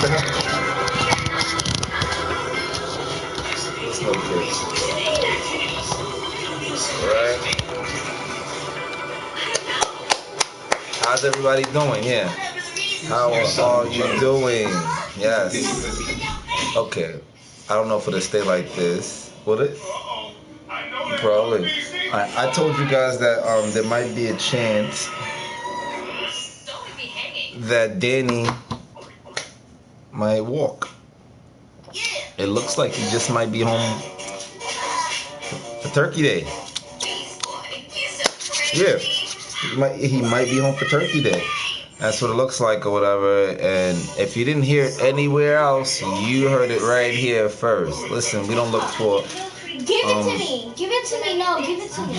the hell? Let's look this. Right. How's everybody doing? Yeah. How are you doing? Yes. Okay. I don't know if it'll stay like this. Will it? Probably. I told you guys that there might be a chance that Danny might walk. It looks like he just might be home for Turkey Day. Yeah, he might be home for Turkey Day. That's what it looks like or whatever. And if you didn't hear it anywhere else, you heard it right here first. Listen, we don't look for Give it to me. Give it to me. No, give it to me.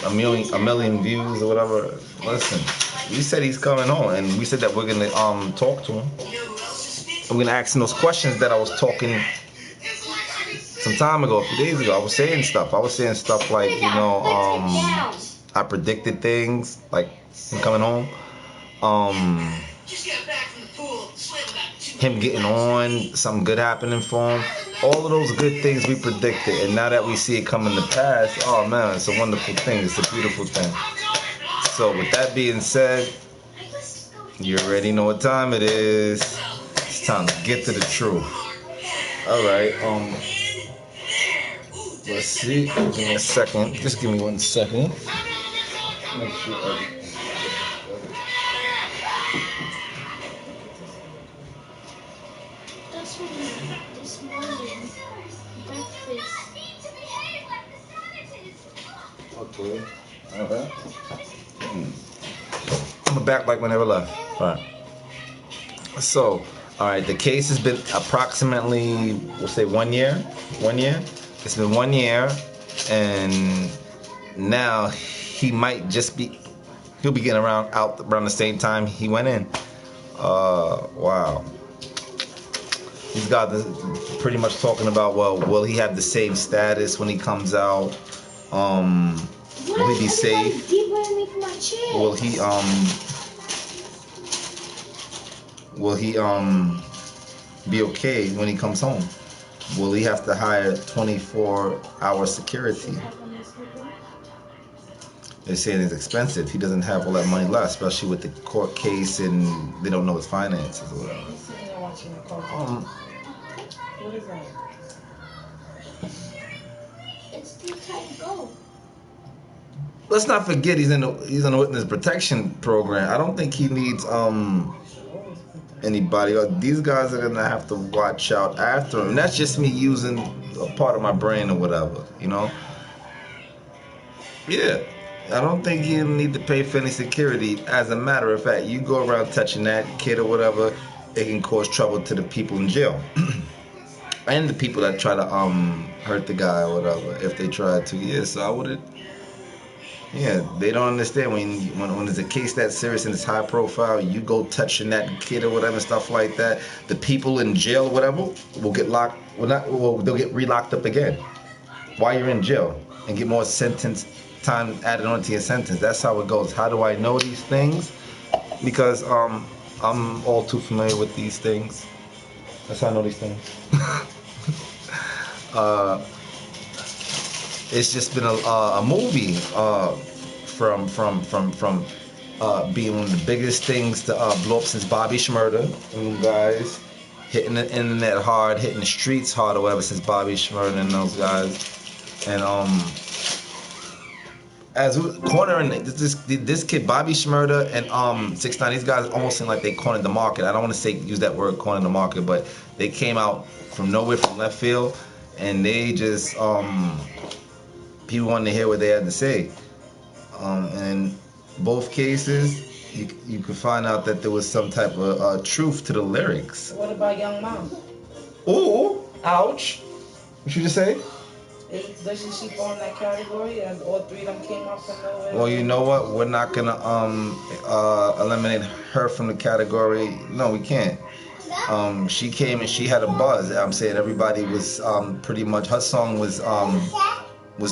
a million views or whatever. Listen, we said he's coming home, and we said that we're gonna talk to him. We're gonna ask him those questions that I was talking some time ago, a few days ago. I was saying stuff like, I predicted things like him coming home, him getting on, something good happening for him. All of those good things we predicted, and now that we see it coming to pass, oh man, it's a wonderful thing. It's a beautiful thing. So with that being said, you already know what time it is. It's time to get to the truth. All right. Let's see. Give me a second. Just give me 1 second. Make sure. That's what this morning. Breakfast. Okay. Alright. I'm back like whenever left. Alright. So, alright, the case has been approximately, we'll say 1 year. 1 year. It's been 1 year, and now he might just be, he'll be getting out around the same time he went in. Wow. These guys are pretty much talking about, well, will he have the same status when he comes out? Will he be safe? Will he be okay when he comes home? Will he have to hire 24-hour security? They're saying it's expensive. He doesn't have all that money left, especially with the court case, and they don't know his finances or whatever. What is that? It's too tight to go. Let's not forget he's in the witness protection program. I don't think he needs anybody. These guys are gonna have to watch out after him. And that's just me using a part of my brain or whatever, Yeah. I don't think you need to pay for any security. As a matter of fact, you go around touching that kid or whatever, it can cause trouble to the people in jail. And the people that try to hurt the guy or whatever, if they try to. Yeah, so I wouldn't. Yeah, they don't understand when there's a case that serious and it's high profile, you go touching that kid or whatever, stuff like that. The people in jail or whatever will get locked. They'll get re-locked up again while you're in jail and get more sentence time added onto your sentence. That's how it goes. How do I know these things? Because I'm all too familiar with these things. That's how I know these things. It's just been a movie from being one of the biggest things to blow up since Bobby Shmurda. And guys hitting the internet hard, hitting the streets hard or whatever since Bobby Shmurda and those guys. And as cornering this kid Bobby Shmurda and 6ix9ine, these guys almost seem like they cornered the market. I don't want to use that word corner the market, but they came out from nowhere, from left field, and they just people wanted to hear what they had to say. And both cases, you could find out that there was some type of truth to the lyrics. What about Young Mom? Ooh, ouch! What you just say? Doesn't she fall in that category? As all three of them came out from nowhere? Well, you know what? We're not gonna eliminate her from the category. No, we can't. She came and she had a buzz. I'm saying everybody was pretty much, her song was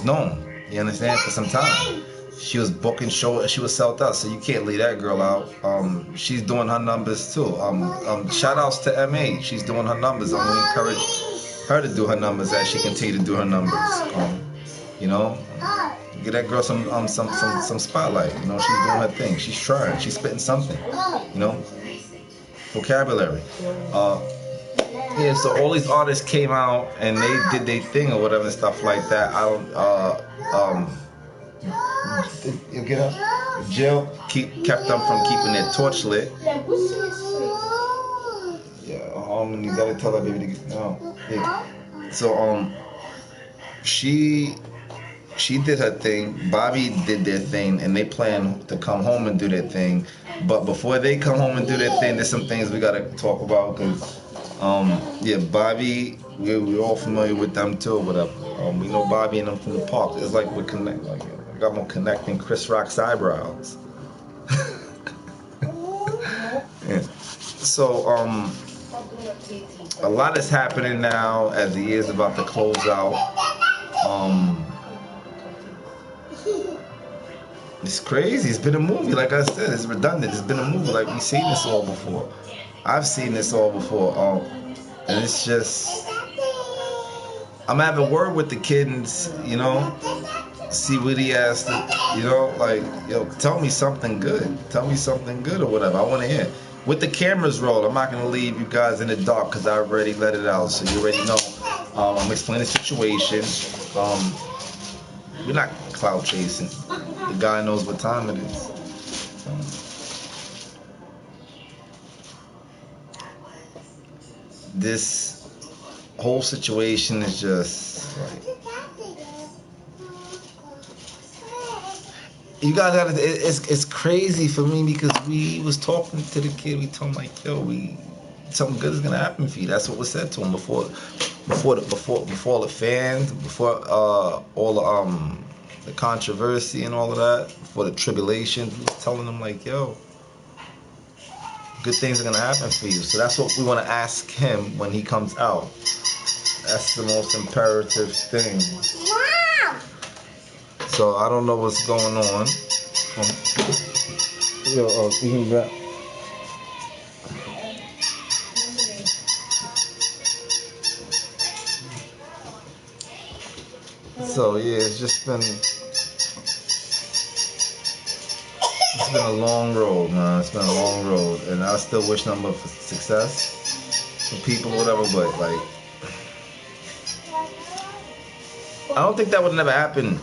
known. You understand, for some time. She was booking show. She was sold out, so you can't leave that girl out. She's doing her numbers too. Shout outs to MA. She's doing her numbers. I'm gonna encourage her to do her numbers as she continue to do her numbers. You know, give that girl some spotlight. You know, she's doing her thing. She's trying. She's spitting something. You know, vocabulary. Yeah. So all these artists came out and they did their thing or whatever and stuff like that. You get up? Jill kept them from keeping their torch lit. Yeah, you gotta tell that baby to get no. Yeah. So she did her thing. Bobby did their thing, and they plan to come home and do their thing. But before they come home and do their thing, there's some things we gotta talk about because yeah, Bobby, we're all familiar with them too, or whatever. We know Bobby and them from the park. It's like we're connected. Like, I got more connecting Chris Rock's eyebrows. Yeah. So a lot is happening now as the year's about to close out. It's crazy. It's been a movie, like I said. It's redundant. It's been a movie. Like we've seen this all before. I've seen this all before. And it's just, I'm having a word with the kids, you know, see what he has to, you know, like, yo, tell me something good. Tell me something good or whatever. I want to hear. With the cameras rolled, I'm not going to leave you guys in the dark because I already let it out. So you already know. I'm explaining the situation. We're not cloud chasing. The guy knows what time it is. This whole situation is just like, you guys gotta, it's crazy for me because we was talking to the kid. We told him like, yo, something good is gonna happen for you. That's what was said to him before the fans, before all the controversy and all of that, before the tribulation. We was telling him like, yo, good things are gonna happen for you. So that's what we want to ask him when he comes out. That's the most imperative thing. So I don't know what's going on. So yeah, it's been a long road, man. It's been a long road, and I still wish nothing but success for people, whatever. But like, I don't think that would never happen.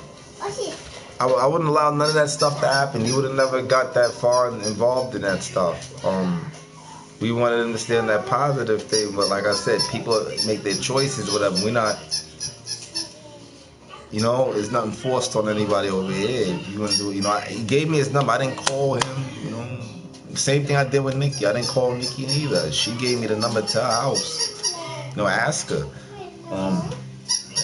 I wouldn't allow none of that stuff to happen. He would have never got that far involved in that stuff. We wanted to understand that positive thing, but like I said, people make their choices, whatever. We're not, you know, there's nothing forced on anybody over here. If you want to do it, you know, he gave me his number. I didn't call him, you know. Same thing I did with Nikki. I didn't call Nikki neither. She gave me the number to her house. You know, ask her.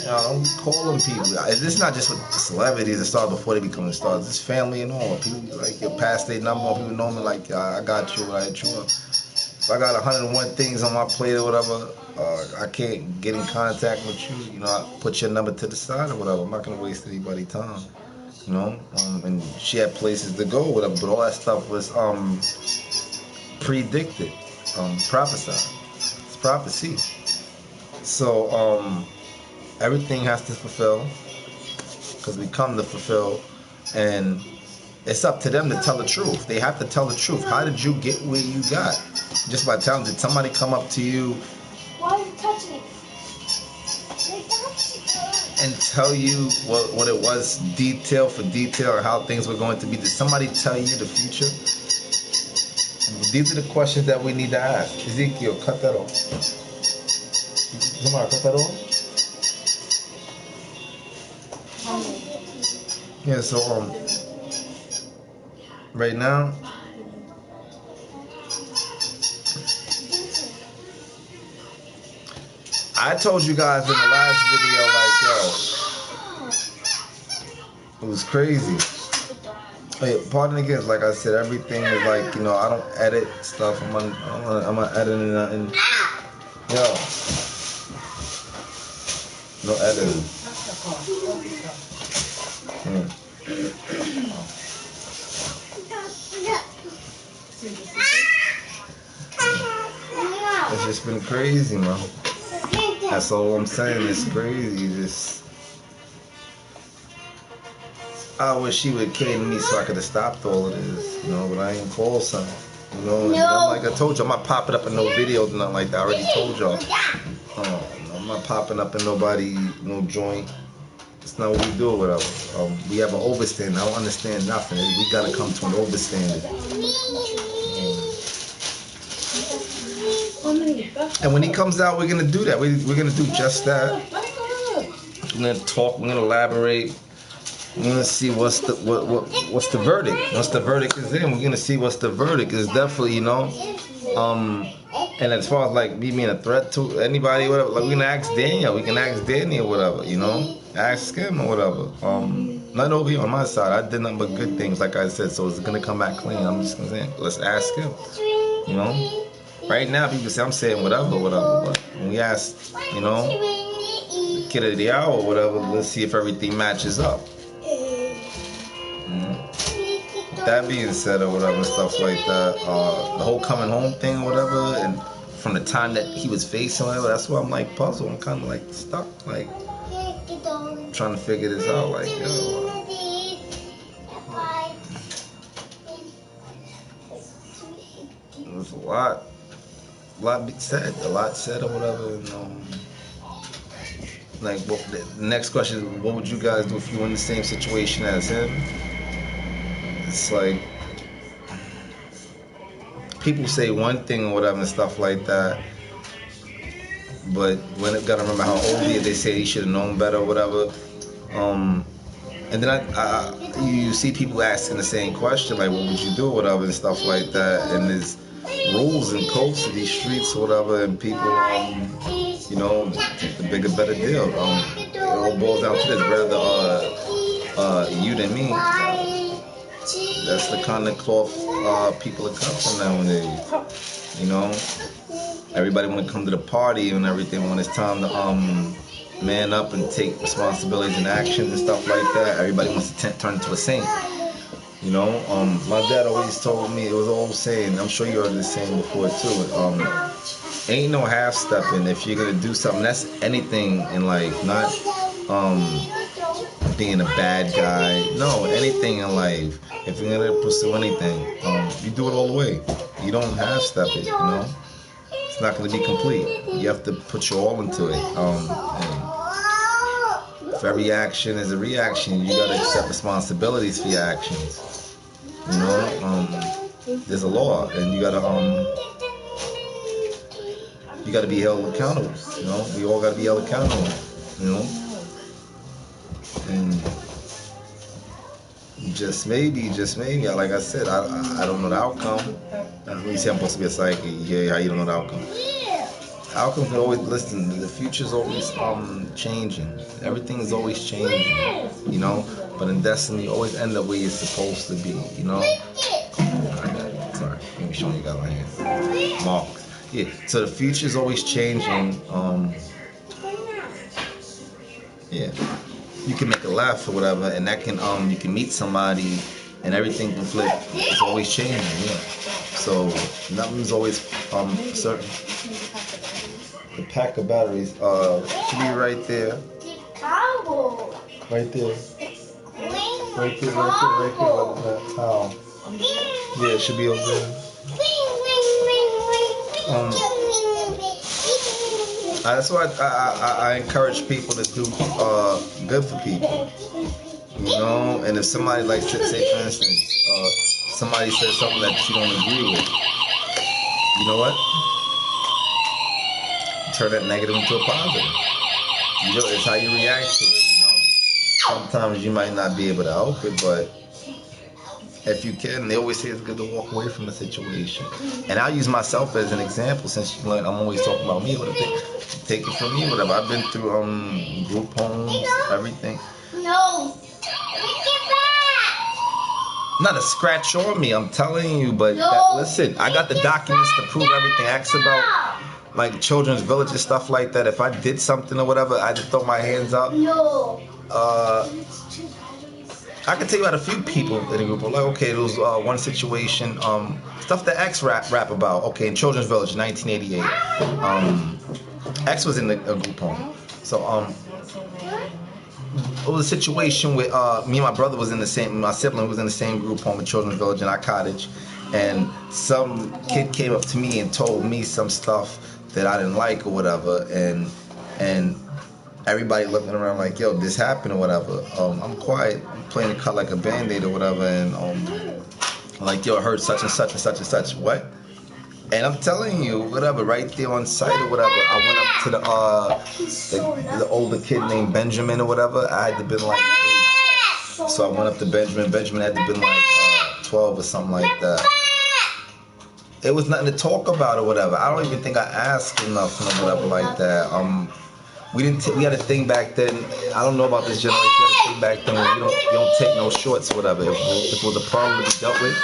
You know, I'm calling people. It's not just with celebrities that start before they become stars. It's family and all. People like your past their number. People know me like, I got you. I hit you up. If I got 101 things on my plate or whatever, I can't get in contact with you. You know, I put your number to the side or whatever. I'm not gonna waste anybody's time. You know, and she had places to go, whatever. But all that stuff was predicted, prophesied. It's prophecy. So everything has to fulfill because we come to fulfill, and it's up to them to tell the truth. They have to tell the truth. How did you get where you got? Just by telling, did somebody come up to you? Why are you touching it? And tell you what it was, detail for detail, or how things were going to be? Did somebody tell you the future? These are the questions that we need to ask. Ezekiel, cut that off. Zamar, cut that off. Yeah, so right now, I told you guys in the last video, like, yo, it was crazy. Hey, pardon again, like I said, everything is like, you know, I don't edit stuff. I'm not editing nothing. Yo, no editing. It's just been crazy, man. That's all I'm saying. It's crazy. I wish she would came to me so I could have stopped all of this, but I ain't called something. Like I told you, I'm not popping up in no videos, nothing like that. I already told y'all. I'm not popping up in no joint. It's not what we do or whatever. We have an overstanding. I don't understand nothing. We gotta come to an overstanding. And when he comes out, we're gonna do that. We're gonna do just that. We're gonna talk. We're gonna elaborate. We're gonna see what's the verdict. Once the verdict is in, we're gonna see what's the verdict. It's definitely, and as far as like me being a threat to anybody, whatever, like we can ask Daniel. We can ask Danny or whatever, ask him or whatever. Not over here on my side. I did nothing but good things, like I said. So it's gonna come back clean. I'm just gonna say, let's ask him. Right now, people say I'm saying whatever. But when we ask, the kid of the hour or whatever, let's see if everything matches up. That being said or whatever and stuff like that, the whole coming home thing or whatever, and from the time that he was facing whatever, that's why I'm like puzzled. I'm kind of like stuck, like trying to figure this out. Like, there's a lot said or whatever. And, like, the next question is, what would you guys do if you were in the same situation as him? It's like, people say one thing or whatever and stuff like that, but when it gotta remember how old he is, they say he should have known better or whatever. And then you see people asking the same question, like, what would you do or whatever and stuff like that, and there's rules and codes to these streets or whatever, and people, the bigger, better deal. It all boils down to this, rather you than me. That's the kind of cloth people are cut from nowadays. Everybody want to come to the party and everything when it's time to man up and take responsibilities and actions and stuff like that. Everybody wants to turn into a saint. My dad always told me, it was an old saying, I'm sure you heard this saying before too, ain't no half-stepping. If you're going to do something, that's anything in life, not being a bad guy. No, anything in life. If you're going to pursue anything, you do it all the way. You don't half-step it, It's not going to be complete. You have to put your all into it. And if every action is a reaction, you got to accept responsibilities for your actions. There's a law, and you got to be held accountable. We all got to be held accountable. And just maybe, like I said, I don't know the outcome. You see, I'm supposed to be a psychic. Yeah, how you don't know the outcome? The outcome can always, listen, the future's always changing. Everything is always changing, But in destiny, you always end up where you're supposed to be, Sorry, let me show you guys my hand. Marks. Yeah, so the future's always changing. Yeah. You can make a laugh or whatever, and that can you can meet somebody, and everything can flip. It's always changing, yeah. So nothing's always certain. The pack of batteries should be right there. Right there. Right there. How? Yeah, it should be over there. That's why I encourage people to do good for people, And if somebody, like, say for instance, somebody says something that you don't agree with, you know what? Turn that negative into a positive. It's how you react to it. Sometimes you might not be able to help it, but if you can, they always say it's good to walk away from the situation. And I'll use myself as an example, since I'm always talking about me. Take it from me, whatever. I've been through group homes, everything. No. Get back. Not a scratch on me, I'm telling you. But listen, I got the documents to prove everything. Ask about like children's villages, stuff like that. If I did something or whatever, I just throw my hands up. No. I can tell you about a few people in the group. Like, okay, there was one situation, stuff that X rap about. Okay, in Children's Village, 1988. X was in a group home. So it was a situation with me and my brother was in the same, my sibling was in the same group home in Children's Village in our cottage, and some kid came up to me and told me some stuff that I didn't like or whatever, and everybody looking around like, yo, this happened or whatever. I'm quiet, I'm playing the cut like a Band-Aid or whatever, and like, yo, I heard such and such and such and such. What? And I'm telling you, whatever, right there on site or whatever, I went up to the older kid named Benjamin or whatever. I had to been like 8. So I went up to Benjamin. Benjamin had to been like 12 or something like that. It was nothing to talk about or whatever. I don't even think I asked enough or whatever like that. We had a thing back then. I don't know about this generation. We had a thing back then where you don't take no shorts or whatever. If it was a problem to be dealt with,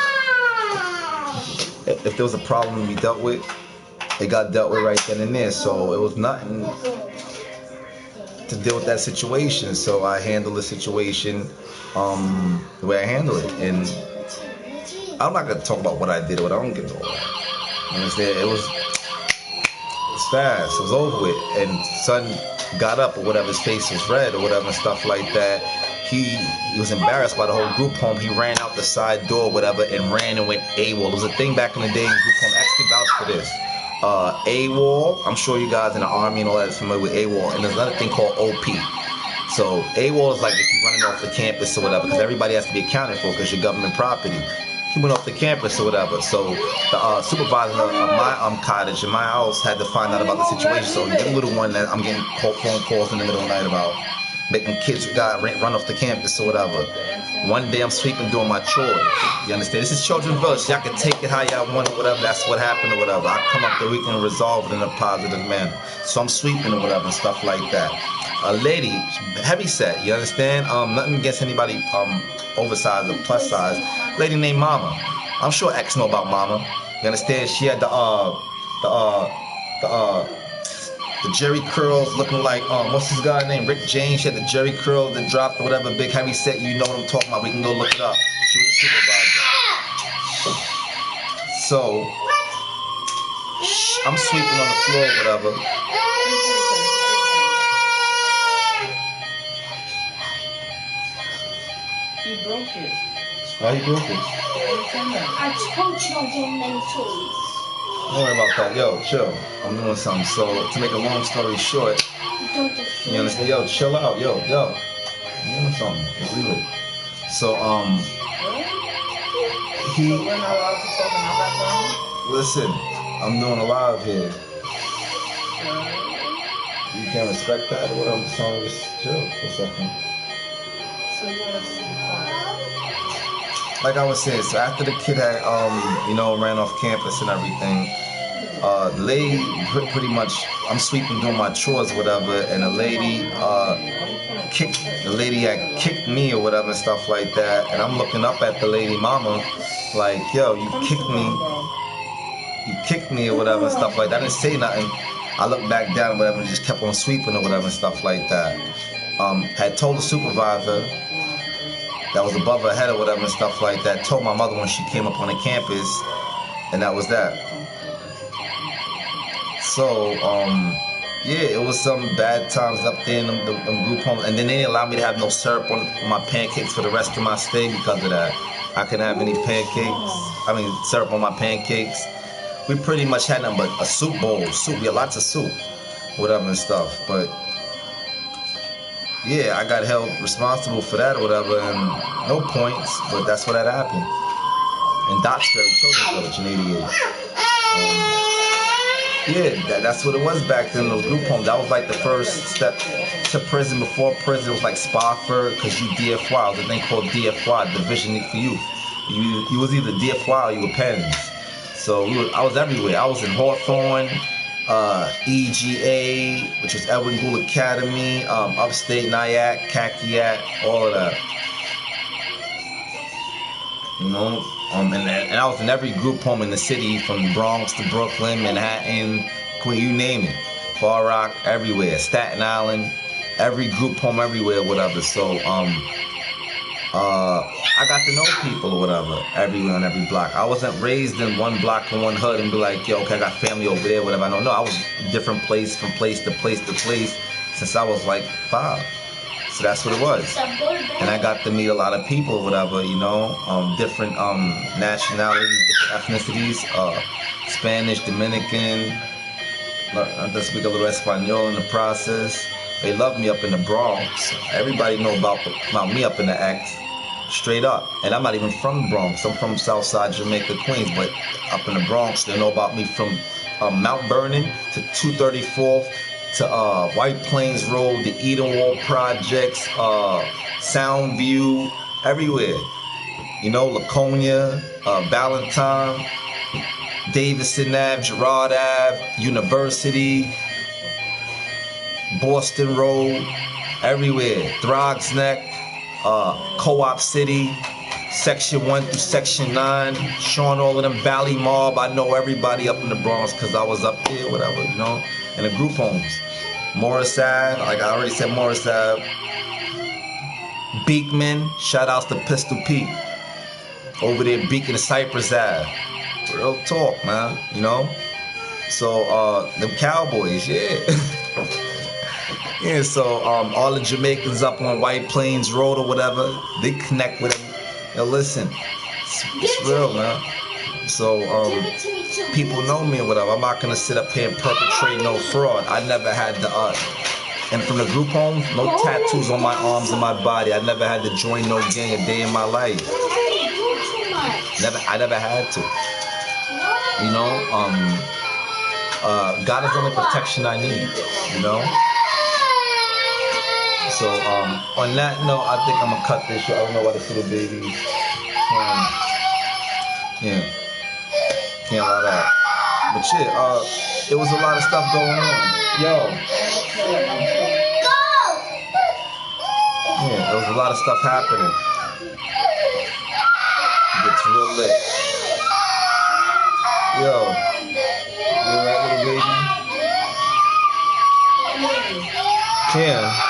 if there was a problem to be dealt with, it got dealt with right then and there. So it was nothing to deal with that situation. So I handled the situation the way I handled it. And I'm not gonna talk about what I did or what I don't get all that. You understand? It was fast. It was over with. And son got up or whatever, his face was red or whatever and stuff like that. He was embarrassed by the whole group home. He ran out the side door or whatever and ran and went AWOL. It was a thing back in the day in group home. Actually vouch for this. AWOL, I'm sure you guys in the Army and all that is familiar with AWOL. And there's another thing called OP. So AWOL is like if you're running off the campus or whatever, because everybody has to be accounted for because you're government property. He went off the campus or whatever. So the supervisor of my cottage in my house had to find out about the situation. So the little one that I'm getting phone calls in the middle of the night about making kids run off the campus or whatever. One day I'm sweeping doing my chores. You understand? This is Children's Village. Y'all can take it how y'all want or whatever. That's what happened or whatever. I come up there, we can resolve it in a positive manner. So I'm sweeping or whatever and stuff like that. A lady, heavy set, you understand? Nothing against anybody oversized or plus size. Lady named Mama. I'm sure X know about Mama. You understand? She had the Jerry curls looking like what's this guy named Rick James. She had the Jerry curls that dropped or whatever, big heavy set. You know what I'm talking about. We can go look it up. She was a supervisor. So I'm sweeping on the floor or whatever. He broke it. Oh, he broke it. I told you don't get many toys. Don't worry about that. Yo, chill. I'm doing something. So, to make a long story short, you understand? Yo, chill out. Yo. I'm doing something. Just leave it. So, We're not allowed to talk in our background? listen, I'm doing a live here. You can't respect that or what? I'm just telling you, just chill for a second. So you want us to be quiet? Like I was saying, so after the kid had, ran off campus and everything, the lady pretty much, I'm sweeping doing my chores, whatever, and the lady had kicked me or whatever and stuff like that, and I'm looking up at the lady mama, like, yo, you kicked me or whatever and stuff like that. I didn't say nothing. I looked back down or whatever and just kept on sweeping or whatever and stuff like that. Had told the supervisor that was above her head or whatever and stuff like that, told my mother when she came up on the campus, and that was that. So, it was some bad times up there in them group homes, and then they didn't allow me to have no syrup on my pancakes for the rest of my stay because of that. I couldn't have any syrup on my pancakes. We pretty much had nothing but a soup bowl, we had lots of soup, whatever and stuff, but yeah, I got held responsible for that or whatever, and no points, but that's what had happened. In Doxbury Children's Village in '88. That's what it was back then, those group homes. That was like the first step to prison. Before prison, it was like Spofford, because you DFY. It was a thing called DFY, Division for Youth. You was either DFY or you were Pens. So I was everywhere. I was in Hawthorne, EGA, which was Edwin Gould Academy, upstate Nyack, Kakiat, all of that. You know, and I was in every group home in the city, from Bronx to Brooklyn, Manhattan, Queen, you name it, Far Rock, everywhere, Staten Island, every group home everywhere, whatever. So I got to know people or whatever, everywhere on every block. I wasn't raised in one block in one hood and be like, yo, okay, I got family over there, whatever. I don't know. I was different place, from place to place to place, since I was like 5. So that's what it was. And I got to meet a lot of people or whatever, you know, different nationalities, different ethnicities, Spanish, Dominican. I just speak a little Espanol in the process. They love me up in the Bronx. Everybody know about me up in the X, straight up. And I'm not even from the Bronx. I'm from Southside Jamaica, Queens. But up in the Bronx, they know about me from Mount Vernon to 234th to White Plains Road, the Edenwald Projects, Soundview, everywhere. You know, Laconia, Ballantyne, Davidson Ave, Girard Ave, University, Boston Road, everywhere. Throgs Neck, Co-op City, Section 1 through Section 9, showing all of them Valley Mob. I know everybody up in the Bronx because I was up there, whatever, you know, in the group homes. Morris Ave, like I already said, Morris Ave. Beekman, shout outs to Pistol Pete. Over there, Beacon and Cypress Ave. Real talk, man, you know? So, them Cowboys, yeah. Yeah, so all the Jamaicans up on White Plains Road or whatever, they connect with them. Yo, listen, it's real, man. So people know me or whatever. I'm not gonna sit up here and perpetrate no fraud. I never had the and from the group homes, no tattoos on my arms and my body. I never had to join no gang a day in my life. I never had to. You know, God is the only protection I need. You know. So on that note, I think I'm gonna cut this short. I don't know why this little baby can't allow that. But shit, it was a lot of stuff going on. Yo. Yeah, there was a lot of stuff happening. It gets real lit. Yo. You alright, little baby? Yeah.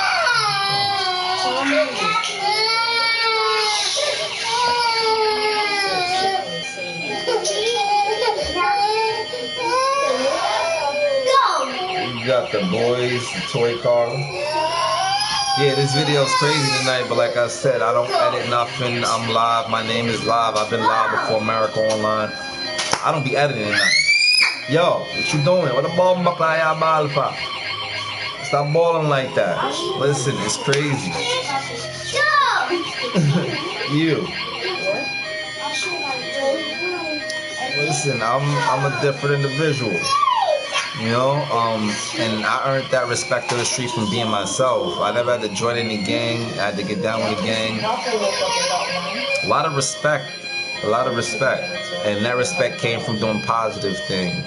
Got the boys, the toy car. Yeah, this video is crazy tonight, but like I said, I don't edit nothing. I'm live. My name is Live. I've been live before America Online. I don't be editing nothing. Yo, what you doing? What the ball alpha? Stop balling like that. Listen, it's crazy. You. Listen, I'm a different individual. You know, and I earned that respect of the street from being myself. I never had to join any gang. I had to get down with a gang. A lot of respect. And that respect came from doing positive things.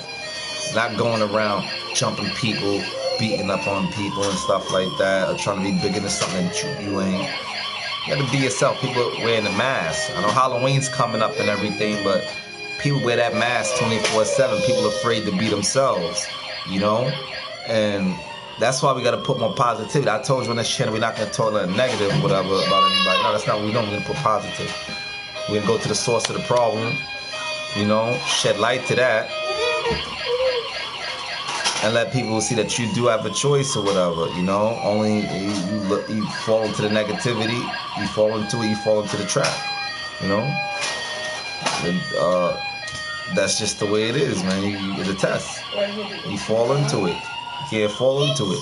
Not going around jumping people, beating up on people and stuff like that, or trying to be bigger than something that you ain't. You gotta be yourself. People wearing the mask. I know Halloween's coming up and everything, but people wear that mask 24/7. People afraid to be themselves, you know? And that's why we got to put more positivity. I told you on this channel, we're not going to talk negative or whatever about anybody. No, that's not what we're doing. We're going to put positive. We're going to go to the source of the problem, you know, shed light to that, and let people see that you do have a choice or whatever, you know? Only you fall into the negativity, you fall into it, you fall into the trap, you know? And, that's just the way it is, man. It's a test. You fall into it. You can't fall into it.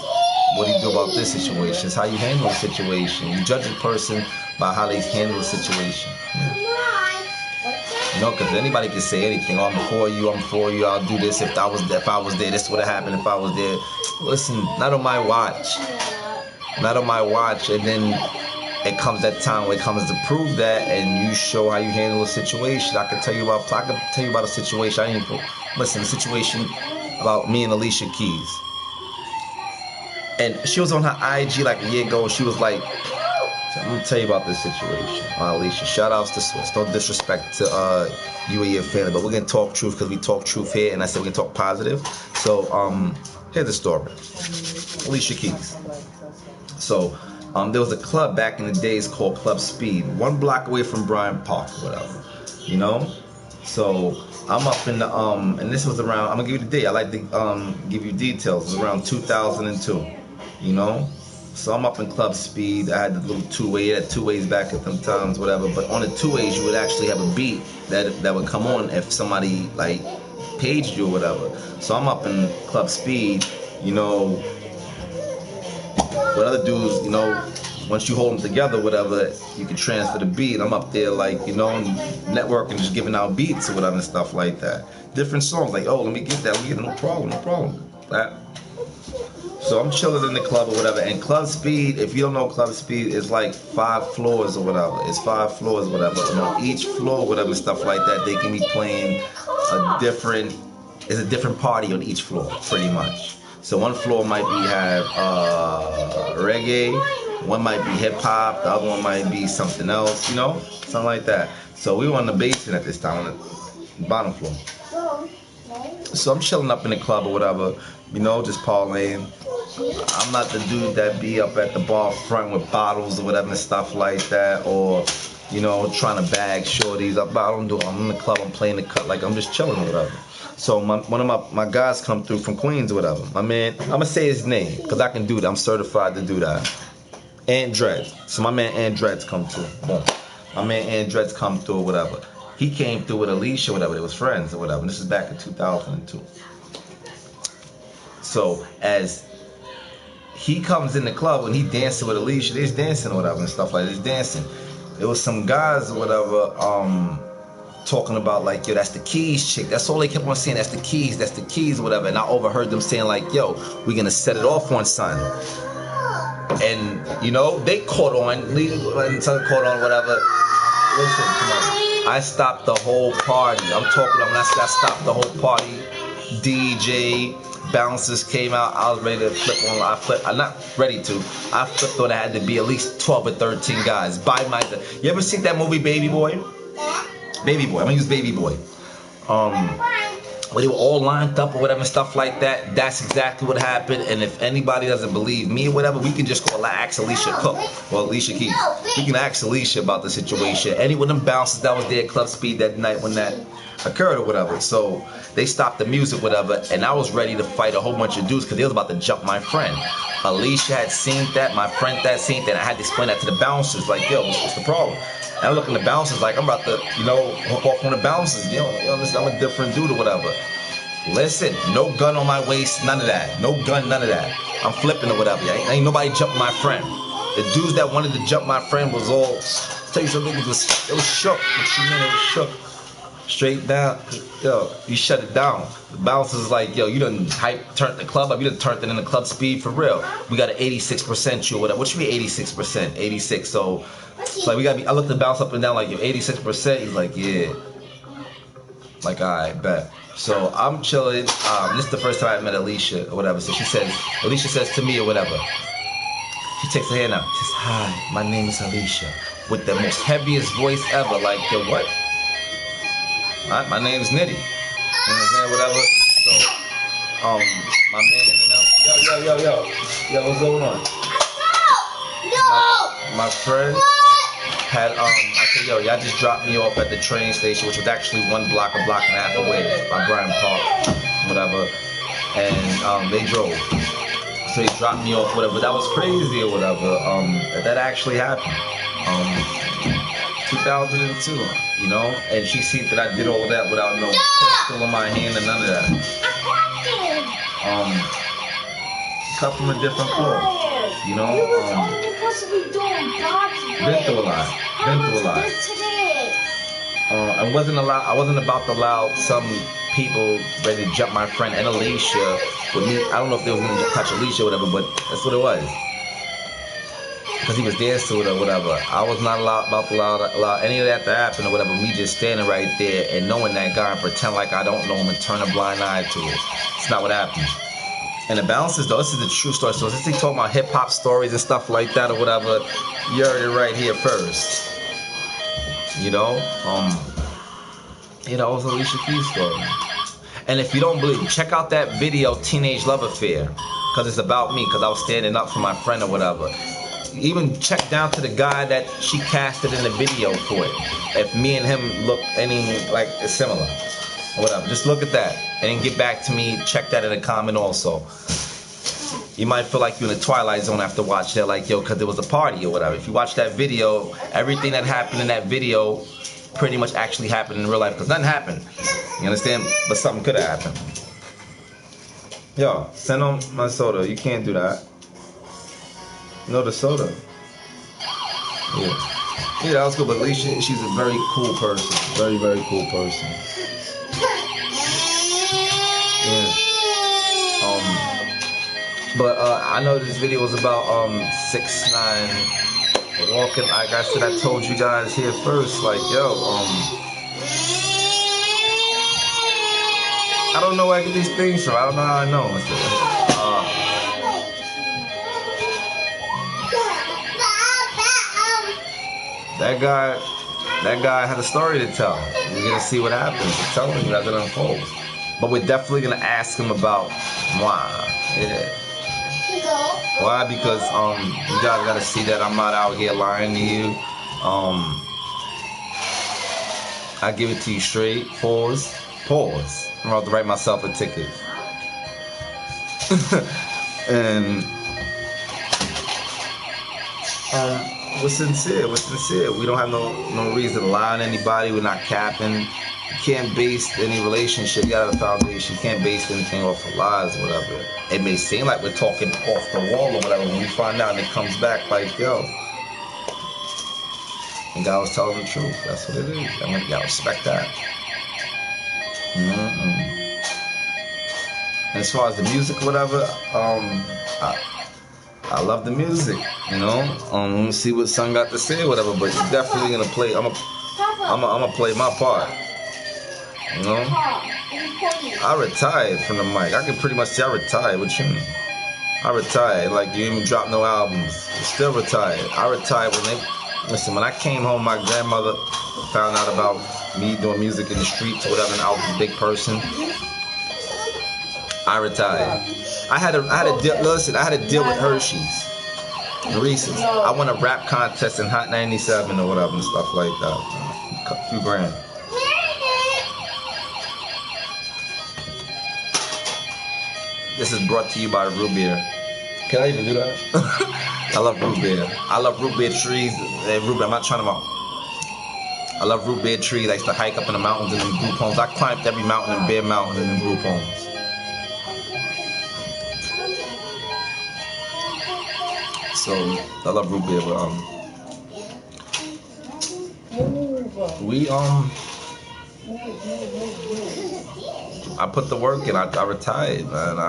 What do you do about this situation? It's how you handle a situation. You judge a person by how they handle a situation. Yeah. You know, because anybody can say anything. Oh, I'm for you, I'll do this. If I was there, this would have happened if I was there. Listen, not on my watch. Not on my watch. And then it comes that time where it comes to prove that, and you show how you handle a situation. I can tell you about a situation. A situation about me and Alicia Keys. And she was on her IG like a year ago, and she was like, I'm gonna tell you about this situation. Alicia, shout outs to Swiss. No disrespect to you and your family, but we're gonna talk truth because we talk truth here, and I said we're gonna talk positive. So here's the story. Alicia Keys. So There was a club back in the days called Club Speed, 1 block away from Bryant Park or whatever, you know. So I'm up in the and this was around. I'm gonna give you the date. I like to give you details. It was around 2002, you know. So I'm up in Club Speed. I had the little 2-way. It had 2 ways back at them times, whatever. But on the 2 ways, you would actually have a beat that would come on if somebody like paged you or whatever. So I'm up in Club Speed, you know, with other dudes, you know. Once you hold them together, whatever, you can transfer the beat. I'm up there like, you know, networking, just giving out beats or whatever and stuff like that. Different songs, like, oh, let me get that, let me get it, no problem. Right? So I'm chilling in the club or whatever. And Club Speed, if you don't know Club Speed, is like 5 floors or whatever. It's 5 floors or whatever. And on each floor, whatever, stuff like that, they can be playing it's a different party on each floor, pretty much. So one floor might have reggae, one might be hip hop, the other one might be something else, you know, something like that. So we were on the basement at this time, on the bottom floor. So I'm chilling up in the club or whatever, you know, just parlaying. I'm not the dude that be up at the bar front with bottles or whatever and stuff like that, or, you know, trying to bag shorties. I don't do it. I'm in the club, I'm playing the cut, like I'm just chilling or whatever. So one of my guys come through from Queens or whatever. My man, I'm gonna say his name because I can do that. I'm certified to do that. Ant Dreads. So my man Ant Dreads come through. Boom. My man Ant Dreads come through or whatever. He came through with Alicia or whatever. They was friends or whatever. And this is back in 2002. So as he comes in the club and he dancing with Alicia, they's dancing or whatever and stuff like that. They's dancing. There was some guys or whatever talking about like, yo, that's the Keys chick. That's all they kept on saying. That's the Keys or whatever. And I overheard them saying like, yo, we're gonna set it off on son. And you know, they caught on, and son caught on, whatever. Listen, come on. I stopped the whole party. I'm talking about when I say I stopped the whole party. DJ, bouncers came out. I was ready to flip on. I'm not ready to. I flipped on. I had to be at least 12 or 13 guys by myself. You ever seen that movie Baby Boy? Baby Boy. I'm gonna use Baby Boy. Where they were all lined up or whatever, stuff like that. That's exactly what happened. And if anybody doesn't believe me or whatever, we can just go ask Alicia Cook or Alicia Keys. We can ask Alicia about the situation. Any one of them bouncers that was there at Club Speed that night when that occurred or whatever. So they stopped the music, whatever, and I was ready to fight a whole bunch of dudes because they was about to jump my friend. Alicia had seen that, my friend had seen that. I had to explain that to the bouncers, like, yo, what's the problem? And I look at the bouncers like I'm about to, you know, hook off on the bouncers. You know, listen, I'm a different dude or whatever. Listen, no gun on my waist, none of that. No gun, none of that. I'm flipping or whatever. Ain't nobody jump my friend. The dudes that wanted to jump my friend was all, tell you something, it was shook. What you mean it was shook? Straight down, yo, you shut it down. The bouncers like, yo, you done turned the club up, you done turned it into Club Speed for real. We got an 86% you or whatever. What you mean 86%? 86, so like we gotta be, I looked the bounce up and down like, yo, 86%? He's like, yeah. Like, alright, bet. So I'm chilling. This is the first time I met Alicia or whatever. So Alicia says to me or whatever. She takes her hand out. She says, hi, my name is Alicia. With the most heaviest voice ever. Like, yo, what? Alright, my name's Nitty. You know whatever. So, my man, yo, what's going on? My friend had, I said, yo, y'all just dropped me off at the train station, which was actually a block and a half away by Bryant Park, whatever. And they drove. So they dropped me off, whatever. That was crazy or whatever. That actually happened. 2002, you know? And she seen that I did all of that without no pistol in my hand and none of that. Cut from a different floor, you know? Been through a lot. I wasn't about to allow some people ready to jump my friend and Alicia with me. I don't know if they was going to touch Alicia or whatever, but that's what it was. Because he was dancing with her or whatever. I was not about to allow any of that to happen or whatever. Me just standing right there and knowing that guy and pretend like I don't know him and turn a blind eye to it. It's not what happened. And the bouncers, though, this is the true story. So since they talk about hip-hop stories and stuff like that or whatever, you heard it right here first. You know? It was Alicia Keys' story. And if you don't believe, check out that video, Teenage Love Affair. Because it's about me, because I was standing up for my friend or whatever. Even check down to the guy that she casted in the video for it. If me and him look any like similar, or whatever, just look at that and then get back to me. Check that in a comment also. You might feel like you're in the Twilight Zone after watching that, like yo, because there was a party or whatever. If you watch that video, everything that happened in that video pretty much actually happened in real life, because nothing happened. You understand? But something could have happened. Yo, send on my soda. You can't do that. No, the soda. Yeah. Yeah, that was cool. But at least she's a very cool person. Very, very cool person. Yeah. But I know this video was about 6ix9ine walking. Like I said, I told you guys here first. Like, yo, I don't know where I get these things from. I don't know how I know. That guy had a story to tell. We're gonna see what happens. I'm telling you as it unfolds. But we're definitely gonna ask him about why. Yeah. Why? Because you guys gotta see that I'm not out here lying to you. I give it to you straight. Pause. I'm about to write myself a ticket. And we're sincere. We don't have no reason to lie on anybody. We're not capping. You can't base any relationship. You got a foundation. You can't base anything off of lies or whatever. It may seem like we're talking off the wall or whatever. When we find out and it comes back like, yo, and God was telling the truth. That's what it is. I mean, y'all respect that. And as far as the music or whatever, I love the music, you know. We'll see what Son got to say or whatever, but he's definitely gonna play. I'm gonna play my part, you know. I retired from the mic. I can pretty much say I retired. What you mean? I retired. Like, you didn't even drop no albums. Still retired. I retired when I came home, my grandmother found out about me doing music in the streets or whatever, and I was a big person. I retired. I had to deal with Hershey's, Reese's. I won a rap contest in Hot 97 or whatever and stuff like that. A few grand. This is brought to you by root beer. Can I even do that? I love root beer. I love root beer trees. Root beer. I'm not trying to. I love root beer trees. I used to hike up in the mountains and in group homes. I climbed every mountain in Bear Mountain and in group homes. So I love root beer, but I put the work in. I retired, man.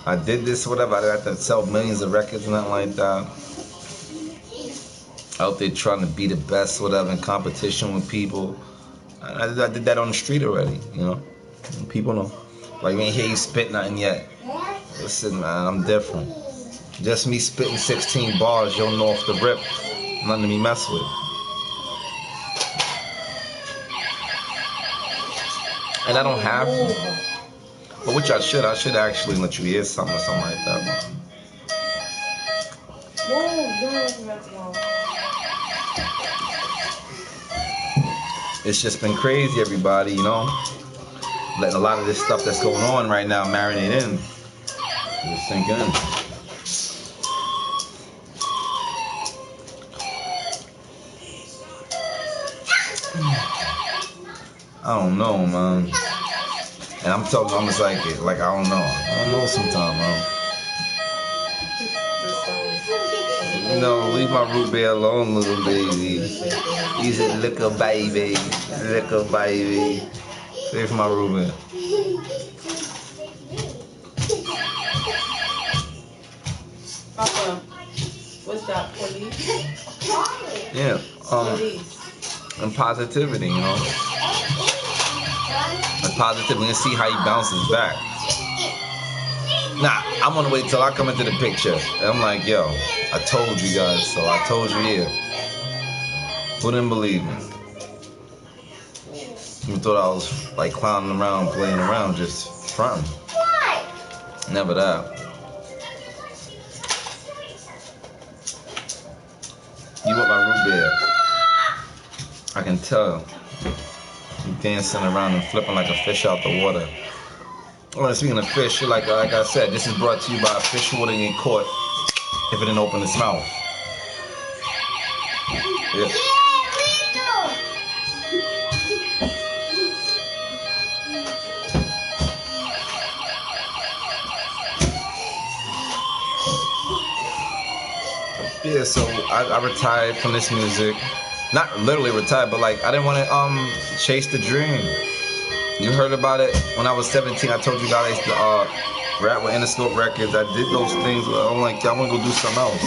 I did this, whatever. I didn't have to sell millions of records, nothing like that. Out there trying to be the best, whatever, in competition with people. I did that on the street already, you know. People know. Like, we ain't hear you spit nothing yet. Listen, man, I'm different. Just me spitting 16 bars, you'll know off the rip. Nothing to be messed with. And I don't have to. But which I should actually let you hear something or something like that. It's just been crazy, everybody, you know. Letting a lot of this stuff that's going on right now marinate in. Just sink in. I don't know, man. And I'm talking almost like I don't know. I don't know sometimes, man. You know, leave my root beer alone, little baby. He's a little baby. Little baby. Stay from my root beer. Papa, what's that, police? Yeah, and positivity, you know. And positive, we're gonna see how he bounces back. Nah, I'm gonna wait till I come into the picture. And I'm like, yo, I told you guys, so I told you here. Who didn't believe me? You thought I was like clowning around, playing around, just fronting. Never that. You want my root beer. I can tell. You dancing around and flipping like a fish out the water. Well, speaking of fish, like I said, this is brought to you by a fish who wouldn't get caught if it didn't open its mouth. Yeah. Yeah, so I retired from this music. Not literally retired, but like I didn't want to chase the dream. You heard about it when I was 17. I told you guys I used to rap with Interscope Records. I did those things where I'm like, I want to go do something else.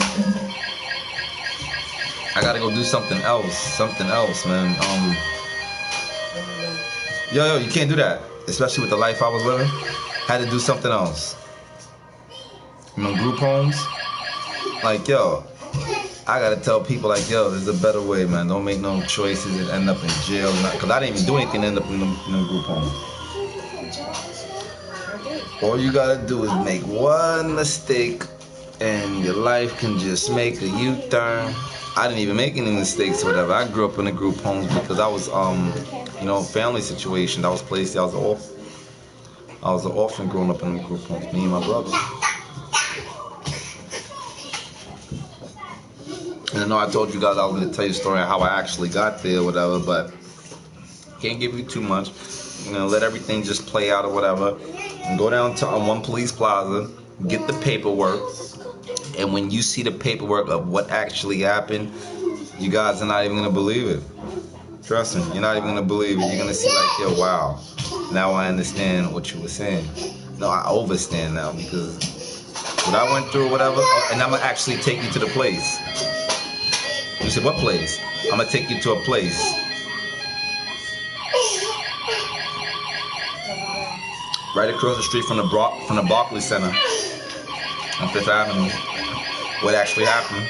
I gotta go do something else, man. Yo, you can't do that, especially with the life I was living. Had to do something else. You know, group homes. Like, yo, I gotta tell people like, yo, there's a better way, man. Don't make no choices and end up in jail. Cause I didn't even do anything to end up in a group home. All you gotta do is make one mistake and your life can just make a U-turn. I didn't even make any mistakes or whatever. I grew up in a group home because I was, family situation. I was placed, I was an orphan growing up in a group home, me and my brother. And I know I told you guys I was going to tell you a story on how I actually got there or whatever, but can't give you too much. Let everything just play out or whatever. And go down to One Police Plaza, get the paperwork, and when you see the paperwork of what actually happened, you guys are not even going to believe it. Trust me, you're not even going to believe it. You're going to see like, yo, wow, now I understand what you were saying. No, I overstand now because what I went through or whatever, and I'm going to actually take you to the place. You said, what place? I'm going to take you to a place. Right across the street from the Barclays Center on Fifth Avenue. What actually happened.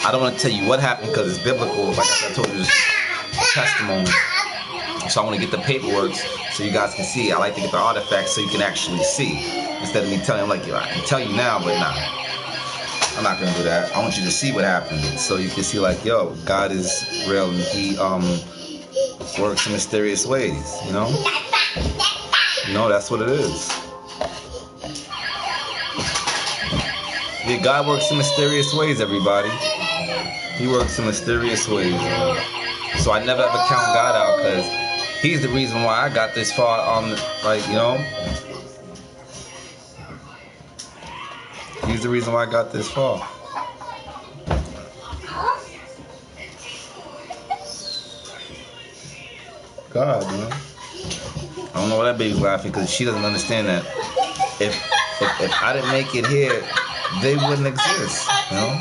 I don't want to tell you what happened because it's biblical. Like I told you, it's testimony. So I want to get the paperwork so you guys can see. I like to get the artifacts so you can actually see. Instead of me telling you, like, yo, I can tell you now, but nah. I'm not going to do that. I want you to see what happened so you can see, like, yo, God is real and he works in mysterious ways, you know? That's what it is. Yeah, God works in mysterious ways, everybody. He works in mysterious ways. So I never ever count God out because he's the reason why I got this far, He's the reason why I got this far. God, man. I don't know why that baby's laughing because she doesn't understand that if I didn't make it here, they wouldn't exist, you know?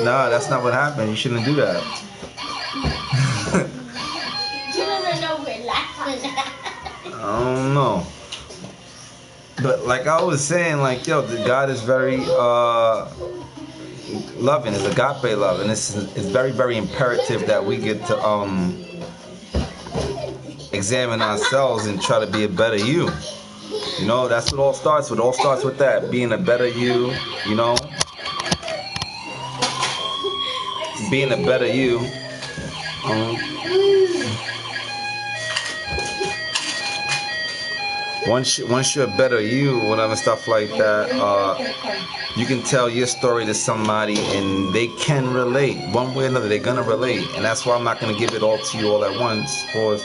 Nah, that's not what happened. You shouldn't do that. I don't know. But like I was saying, like, yo, God is very loving. It's agape love, and it's very, very imperative that we get to examine ourselves and try to be a better you. That's what all starts with. All starts with that, being a better you. Being a better you. Once you're a better you, whatever stuff like that, you can tell your story to somebody and they can relate. One way or another, they're gonna relate. And that's why I'm not gonna give it all to you all at once. Because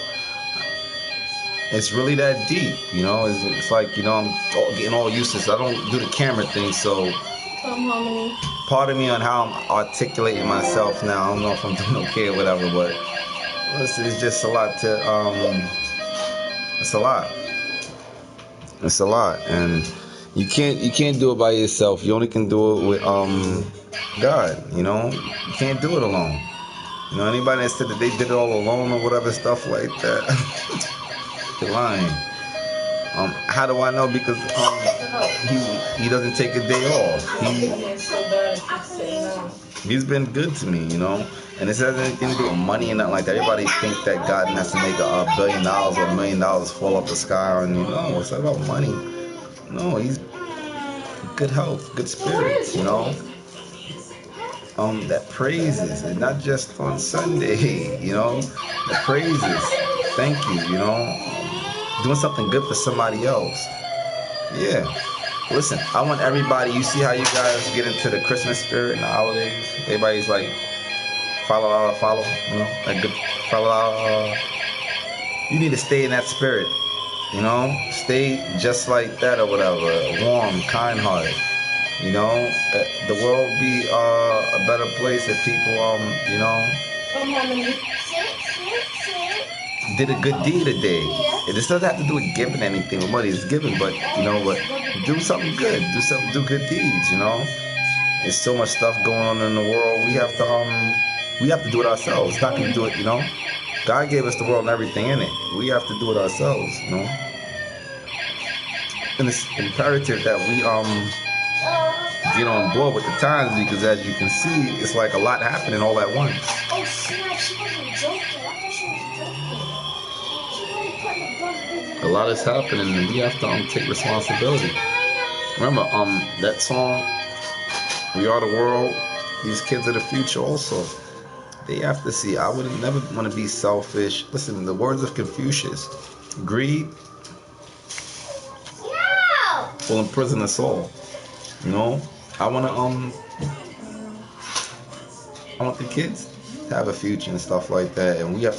it's really that deep, It's like, I'm getting all useless. I don't do the camera thing, so pardon me on how I'm articulating myself now. I don't know if I'm doing okay or whatever, but it's just a lot to, it's a lot. It's a lot, and you can't do it by yourself. You only can do it with God. You can't do it alone. Anybody that said that they did it all alone or whatever stuff like that, they're lying. How do I know? Because he doesn't take a day off. He's been good to me, And this has anything to do with money and nothing like that. Everybody thinks that God has to make $1 billion or $1 million fall off the sky, and it's not about money. No, he's good health, good spirits, you know. That praises, and not just on Sunday, you know. The praises, thank you, you know. Doing something good for somebody else. Yeah. Listen, I want everybody, you see how you guys get into the Christmas spirit and the holidays? Everybody's like, follow, you know, like good, follow. You need to stay in that spirit, you know? Stay just like that or whatever, warm, kind-hearted. You know, the world would be a better place if people, you know, did a good deed a day. It just doesn't have to do with giving anything. What money is given, but you know what? Do something good. Do good deeds. You know, there's so much stuff going on in the world. We have to do it ourselves. It's not gonna do it. You know, God gave us the world and everything in it. We have to do it ourselves. You know, and it's imperative that we get on board with the times, because as you can see, it's like a lot happening all at once. Oh snap, she wasn't joking. I thought she was joking. She really put the bugs. A lot is happening, and we have to take responsibility. Remember, that song, "We Are the World." These kids are the future. Also, they have to see. I would never want to be selfish. Listen, the words of Confucius: greed will imprison us all. You know, I want the kids to have a future and stuff like that, and we have